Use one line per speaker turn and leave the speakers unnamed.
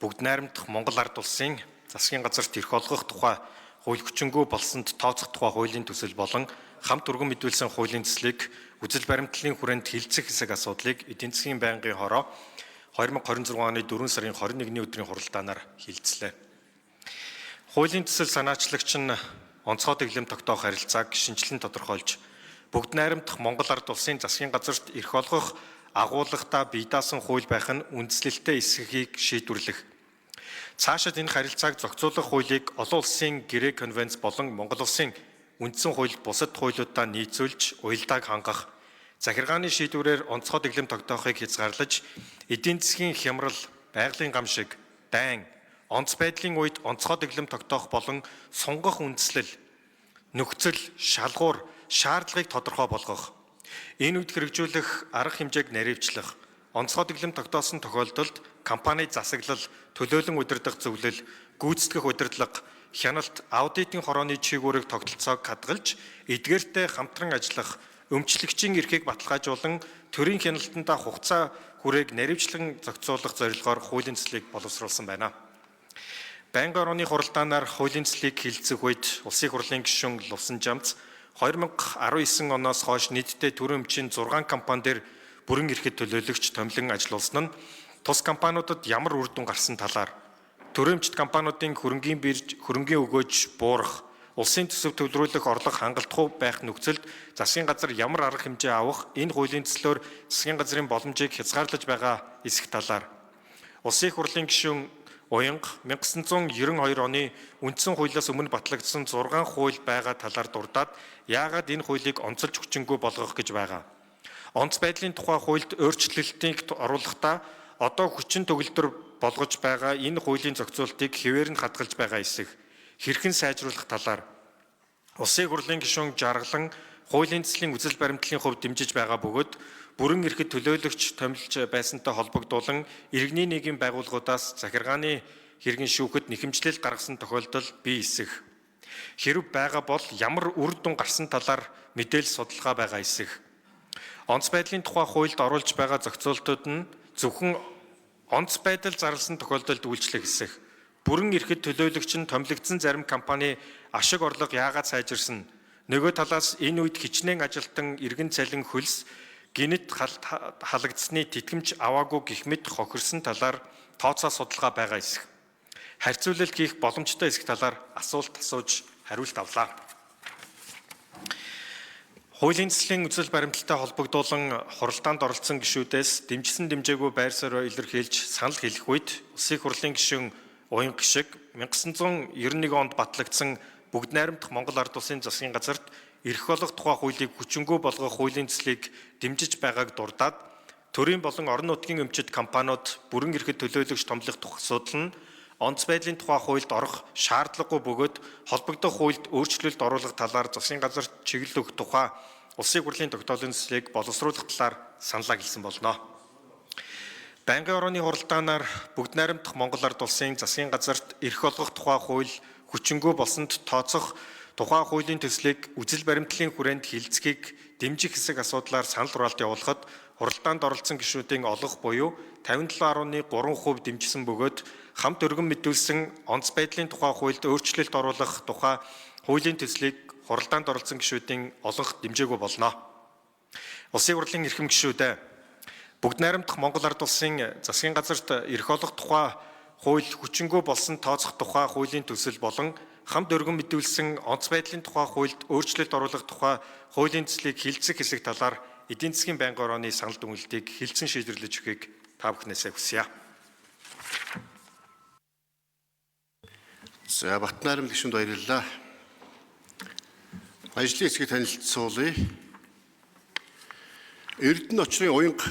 бүгд найрамдах Монгол ард улсын засгийн газарт эрх олгох тухай хууль хүчингү болсонд тооцох тухай хуулийн төсөл болон хамт өргөн мэдүүлсэн хуулийн төслийг үзэл баримтлалын хүрээнд хилцэх хэсэг асуудлыг эдийн засгийн байнгын хороо 2026 оны 4 сарын 21-ний өдрийн хуралдаанаар хилцлээ. Хуулийн төсөл санаачлагч нь онцгой дэглэм тогтоох харилцааг шинжилэн тодорхойлж, бүгд найрамдах Монгол ард улсын засгийн газарт эрх олгох агуулгахдаа бие даасан хууль байх нь үндслэлтэй эсхийг шийдвэрлэх. Цаашид энэ харилцааг зохицуулах хуулийг олон улсын гэрээ конвенц болон Монгол улсын үндсэн хууль бусад хуулиудаа нийцүүлж уялдааг хангах, захиргааны шийдвэрээр онцгой дэглэм тогтоохыг хязгаарлаж, эдийн засгийн хямрал, байгалийн гамшиг, дайн, онц байдлын үед онцгой дэглэм тогтоох болон сунгах үндслэл, нөхцөл, шалгуур, шаардлагыг тодорхой болгох. Энэ үед хэрэгжүүлэх арга хэмжээг наривчлах, онцгой дэглэм тогтоосон тохиолдолд компани засаглал, төлөөлөн удирдах зөвлөл, гүйцэтгэх удирдлага, хяналт, аудитын хорооны чиглэлийг тогтолцоог хадгалж, эдгээртэй хамтран ажиллах, өмчлөгчийн эрхийг баталгаажуулан төрийн хяналтандаа хугацаа хүрээг наривчлан зохицуулах зорилгоор хуулийн төслийг боловсруулсан байна. Байнгын орны хуралдаанаар хуулийн төслийг хилцэх үед Улсын хурлын гишүүн Лувсан Жамц 2019 оноос хойш нийтдээ төрийн өмчийн 6 компани дээр бүрэн эрхэд төлөөлөгч томилон ажиллуулсан нь тус компаниудад ямар үр дүн гарсан талаар, төрийн өмчит компаниудын хөрөнгийн бирж, хөрөнгийн өгөөж буурах, улсын төсөв төвлөрүүлэх орлого хангалтгүй байх нөхцөлд засгийн газар ямар арга хэмжээ авах, энэ хуулийн төслөөр засгийн газрын боломжийг хязгаарлаж байгаа эсэх талаар, Улсын хурлын гишүүн Уянга 1992 оны үндсэн хуулиас өмнө батлагдсан 6 хууль байгаа талаар дурдаад яагаад энэ хуулийг онцолж хүчингүй болгох гэж байгаа. Онц байдлын тухай хуульд өөрчлөлтийг оруулахдаа одоо хүчин төгөлдөр болгож байгаа энэ хуулийн зохицуултыг хэвээр нь хадгалж байгаа эсэх, хэрхэн сайжруулах талаар Улсын хурлын гишүүн Жаргалан хуулийн төслийн үзэл баримтлалын хувьд дэмжиж байгаа бөгөөд бүрэн эрхэд төлөөлөгч томилж байсантай холбогдуулан иргэний нийгмийн байгууллагуудаас захиргааны хэргийн шүүхэд нэхэмжлэл гаргасан тохиолдол бий эсэх. Хэрв байгаа бол ямар үр дүн гарсан талаар мэдээлэл судалгаа байгаа эсэх. Онц байдлын тухай хуульд оруулж байгаа зохицуултууд нь зөвхөн онц байдал зарласан тохиолдолд үйлчлэх эсэх. Бүрэн эрхэд төлөөлөгч нь томилогдсон зарим компани ашиг орлого яагаад сайжирсан? Нөгөө талаас энэ үед хичнээн ажилтан иргэн цалин хөлс гинэт халагдсны тэтгэмж аваагүй гэх мэт хохирсон талаар тооцоо судалгаа байгаа эсэх. Харьцуулалт хийх боломжтой эсэх талаар асуулт асууж хариулт авлаа. Хуулийн төслийн үзэл баримталтай холбогдуулан хуралдаанд оролцсон гишүүдээс дэмжсэн дэмжээгүй байр суурь илэрхийлж санал хэлэх үед Улсын хурлын гишүүн Уянга шиг 1991 онд батлагдсан бүгд найрамдах Монгол ард улсын засгийн газарт эрх олох тухай хуулийг хүчингү болгох хуулийн төслийг дэмжиж байгааг дурдаад төрийн болон орон нутгийн өмчит компаниуд бүрэн эрхэд төлөөлөгч томилох асуудал нь онц байдлын тухай хуульд орох шаардлагагүй бөгөөд холбогдох хуульд өөрчлөлт оруулах талаар засгийн газарт чиглэл өгөх тухай Улсын хурлын тогтоолын төслийг боловсруулах талаар саналаа хэлсэн болно. Байнгын орны хуралдаанаар бүгд найрамдах Монгол ард улсын засгийн газарт эрх олгох тухай хууль хүчингү болсонд тооцох тухай хуулийн төслийг үзэл баримтлалын хүрээнд хилцгийг дэмжих хэсэг асуудлаар санал хураалт явуулахад хуралдаанд оролцсон гишүүдийн олох буюу 57.3% дэмжсэн бөгөөд хамт өргөн мэдүүлсэн онц байдлын тухай хуульд өөрчлөлт оруулах тухай хуулийн төслийг хуралдаанд оролцсон гишүүдийн олох дэмжээгүй болно. Улсын хурлын эрхэм гишүүдээ бүгд найрамдах Монгол ард улсын засгийн газарт эрх олох тухай хууль хүчингү болсон тооцох тухай хуулийн төсөл болон хамт өргөн мэдүүлсэн онц байдлын тухай хуульд өөрчлөлт оруулах тухай хуулийн төслийг хилцэх хэсэг талаар эдийн засгийн байнгын орны санал дүгнэлтийг хилцэн шийдвэрлэж өгөхийг та бүхнээсээ хүсье.
За Батнайрамд гишүүнд баярлалаа. Ажлын хэсгийг танилцуулъя. Эрдэнэ очрын Уянга